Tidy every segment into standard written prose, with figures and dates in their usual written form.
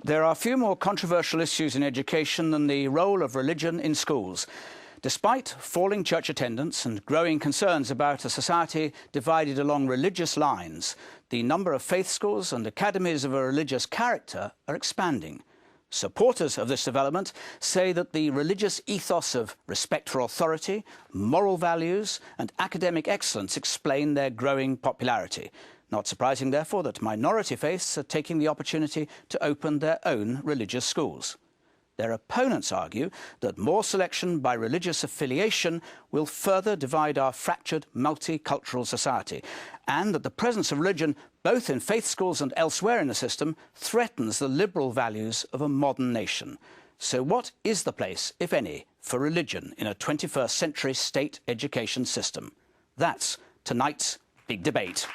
There are few more controversial issues in education than the role of religion in schools. Despite falling church attendance and growing concerns about a society divided along religious lines, the number of faith schools and academies of a religious character are expanding. Supporters of this development say that the religious ethos of respect for authority, moral values and academic excellence explain their growing popularity. Not surprising, therefore, that minority faiths are taking the opportunity to open their own religious schools. Their opponents argue that more selection by religious affiliation will further divide our fractured multicultural society, and that the presence of religion, both in faith schools and elsewhere in the system, threatens the liberal values of a modern nation. So what is the place, if any, for religion in a 21st century state education system? That's tonight's big debate.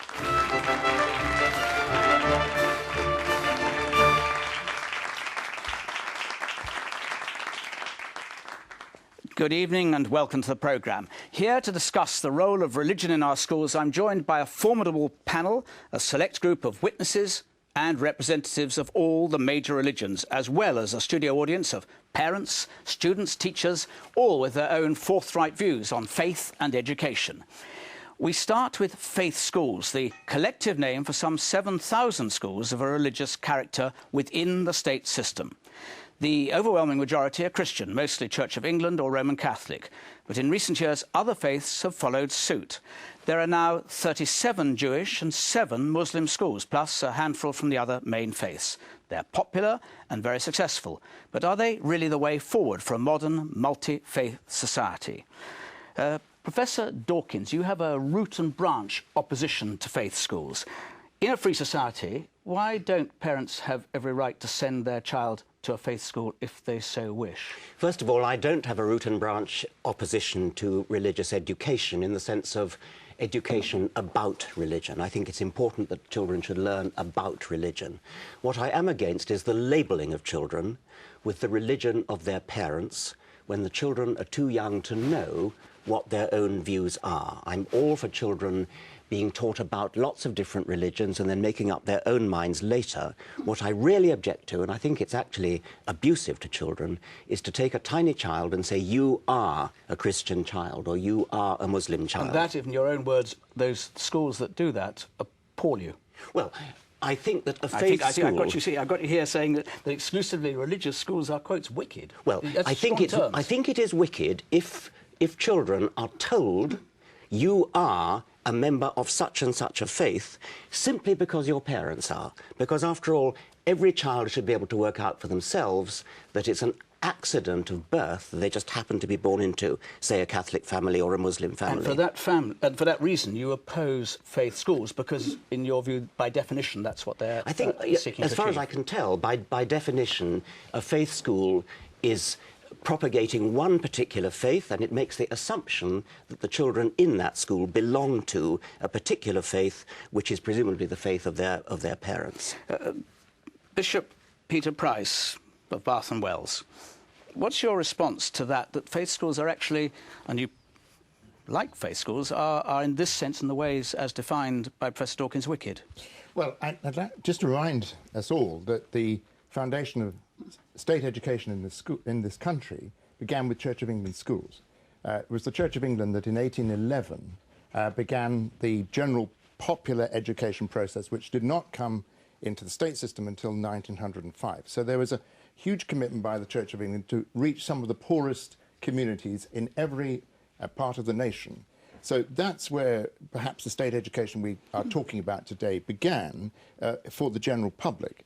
Good evening and welcome to the programme. Here to discuss the role of religion in our schools, I'm joined by a formidable panel, a select group of witnesses and representatives of all the major religions, as well as a studio audience of parents, students, teachers, all with their own forthright views on faith and education. We start with faith schools, the collective name for some 7,000 schools of a religious character within the state system. The overwhelming majority are Christian, mostly Church of England or Roman Catholic. But in recent years, other faiths have followed suit. There are now 37 Jewish and 7 Muslim schools, plus a handful from the other main faiths. They're popular and very successful. But are they really the way forward for a modern, multi-faith society? Professor Dawkins, you have a root and branch opposition to faith schools. In a free society, why don't parents have every right to send their child to a faith school if they so wish? First of all, I don't have a root and branch opposition to religious education in the sense of education about religion. I think it's important that children should learn about religion. What I am against is the labelling of children with the religion of their parents when the children are too young to know what their own views are. I'm all for children being taught about lots of different religions and then making up their own minds later. What I really object to, and I think it's actually abusive to children, is to take a tiny child and say, you are a Christian child or you are a Muslim child. And that, in your own words, those schools that do that appall you. Well, I think that a faith school... I've got you here saying that exclusively religious schools are, quotes, wicked. Well, I think it is wicked if children are told you are a member of such and such a faith simply because your parents are. Because, after all, every child should be able to work out for themselves that it's an accident of birth that they just happen to be born into, say, a Catholic family or a Muslim family. And for that reason, you oppose faith schools because, in your view, by definition, that's what they're seeking to achieve. As far as I can tell, by definition, a faith school is propagating one particular faith, and it makes the assumption that the children in that school belong to a particular faith, which is presumably the faith of their parents. Bishop Peter Price of Bath and Wells, what's your response to that faith schools are actually, and you like faith schools, are in this sense and the ways as defined by Professor Dawkins wicked? Well, I'd like just to remind us all that the foundation of state education in this country began with Church of England schools. It was the Church of England that in 1811 began the general popular education process, which did not come into the state system until 1905. So there was a huge commitment by the Church of England to reach some of the poorest communities in every part of the nation. So that's where perhaps the state education we are talking about today began for the general public.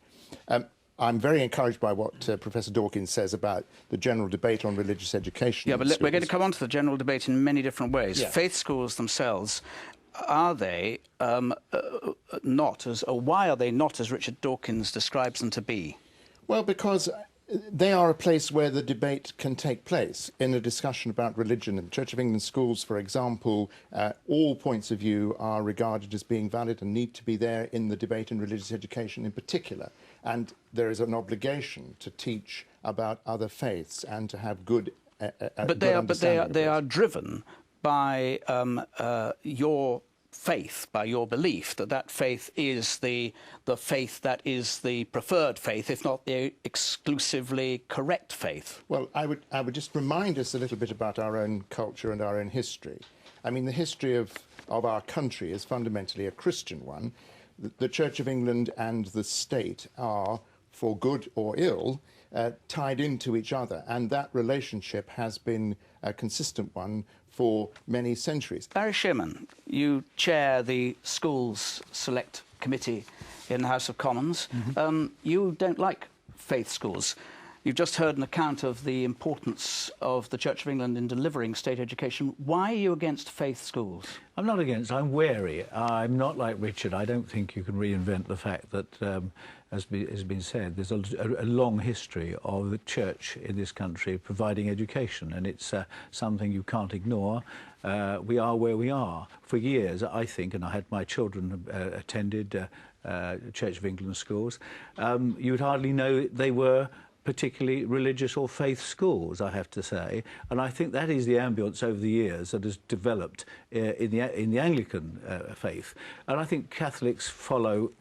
I'm very encouraged by what Professor Dawkins says about the general debate on religious education. Yeah, but we're going to come on to the general debate in many different ways. Yeah. Faith schools themselves, are they not as, or why are they not as Richard Dawkins describes them to be? Well, because they are a place where the debate can take place in a discussion about religion. In Church of England schools, for example, all points of view are regarded as being valid and need to be there in the debate in religious education in particular. And there is an obligation to teach about other faiths and to have good But they are driven by your faith, by your belief that that faith is the faith that is the preferred faith, if not the exclusively correct faith? Well, I would just remind us a little bit about our own culture and our own history. I mean, the history of our country is fundamentally a Christian one. The Church of England and the state are, for good or ill, tied into each other, and that relationship has been a consistent one for many centuries. Barry Sheerman, you chair the Schools Select Committee in the House of Commons. You don't like faith schools. You've just heard an account of the importance of the Church of England in delivering state education. Why are you against faith schools? I'm not against, I'm wary. I'm not like Richard. I don't think you can reinvent the fact that, as has been said, there's a long history of the Church in this country providing education, and it's something you can't ignore. We are where we are. For years, I think, and I had my children attended Church of England schools, you would hardly know they were particularly religious or faith schools, I have to say, and I think that is the ambience over the years that has developed in the Anglican faith, and I think Catholics follow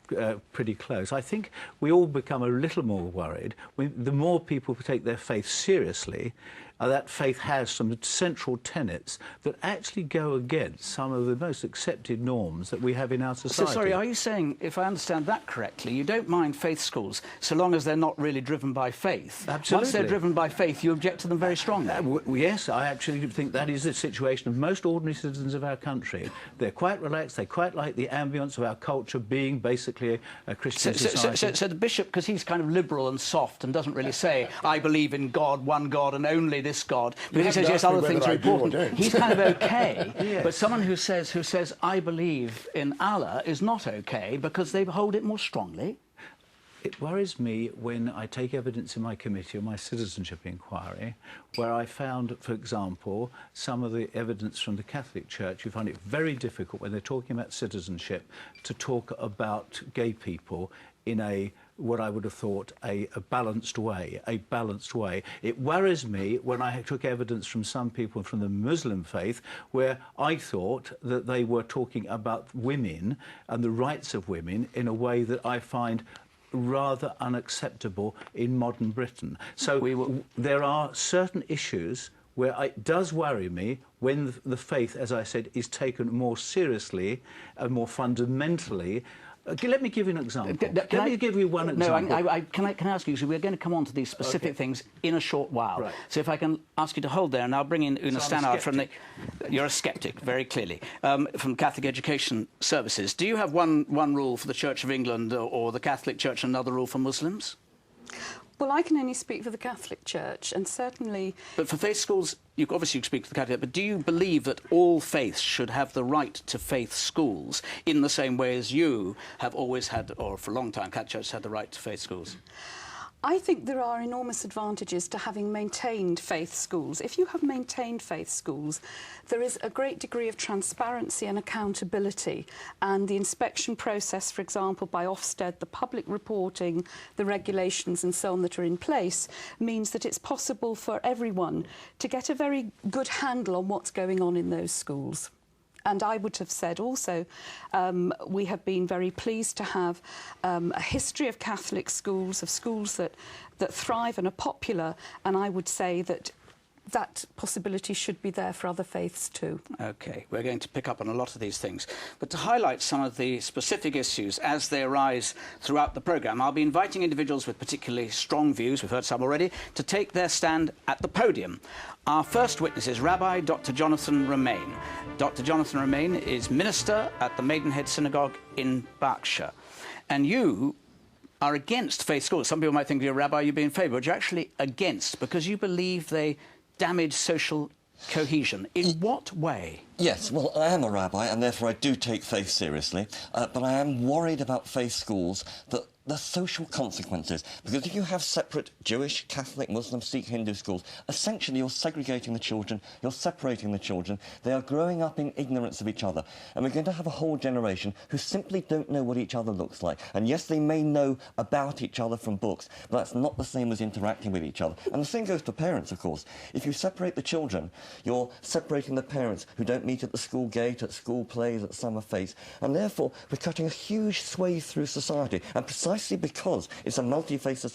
pretty close. I think we all become a little more worried the more people take their faith seriously. That faith has some central tenets that actually go against some of the most accepted norms that we have in our society. So, sorry, are you saying, if I understand that correctly, you don't mind faith schools so long as they're not really driven by faith? Absolutely. Once they're driven by faith, you object to them very strongly? Yes, I actually think that is the situation of most ordinary citizens of our country. They're quite relaxed, they quite like the ambience of our culture being basically a Christian society. So the bishop, because he's kind of liberal and soft and doesn't really say, I believe in God, one God, and only this God, but he says, yes, other things are important. He's kind of okay. Yes. But someone who says, I believe in Allah is not okay because they hold it more strongly. It worries me when I take evidence in my committee or my citizenship inquiry where I found, for example, some of the evidence from the Catholic Church who find it very difficult when they're talking about citizenship to talk about gay people in what I would have thought a balanced way, It worries me when I took evidence from some people from the Muslim faith where I thought that they were talking about women and the rights of women in a way that I find rather unacceptable in modern Britain. So there are certain issues where it does worry me when the faith, as I said, is taken more seriously and more fundamentally. Let me give you an example. Let me give you one example. No, can I ask you, so we're going to come on to these specific things in a short while. Right. So if I can ask you to hold there, and I'll bring in Oona Stannard from the... You're a sceptic, very clearly, from Catholic Education Services. Do you have one rule for the Church of England or the Catholic Church and another rule for Muslims? Well, I can only speak for the Catholic Church, and certainly... But for faith schools, obviously you speak for the Catholic, but do you believe that all faiths should have the right to faith schools in the same way as you have always had, or for a long time, Catholic Church had the right to faith schools? I think there are enormous advantages to having maintained faith schools. If you have maintained faith schools, there is a great degree of transparency and accountability, and the inspection process, for example, by Ofsted, the public reporting, the regulations and so on that are in place, means that it's possible for everyone to get a very good handle on what's going on in those schools. And I would have said also, we have been very pleased to have a history of Catholic schools, of schools that thrive and are popular, and I would say that that possibility should be there for other faiths too. OK, we're going to pick up on a lot of these things. But to highlight some of the specific issues as they arise throughout the programme, I'll be inviting individuals with particularly strong views, we've heard some already, to take their stand at the podium. Our first witness is Rabbi Dr. Jonathan Romaine. Dr. Jonathan Romaine is minister at the Maidenhead Synagogue in Berkshire. And you are against faith schools. Some people might think you're a rabbi, you'd be in favour, but you're actually against because you believe they damage social cohesion. In what way? Yes, well, I am a rabbi, and therefore I do take faith seriously, but I am worried about faith schools that the social consequences. Because if you have separate Jewish, Catholic, Muslim, Sikh, Hindu schools, essentially you're segregating the children, you're separating the children. They are growing up in ignorance of each other. And we're going to have a whole generation who simply don't know what each other looks like. And yes, they may know about each other from books, but that's not the same as interacting with each other. And the same goes to parents, of course. If you separate the children, you're separating the parents who don't meet at the school gate, at school plays, at summer fetes. And therefore, we're cutting a huge swathe through society. And precisely because it's a multi-faith society,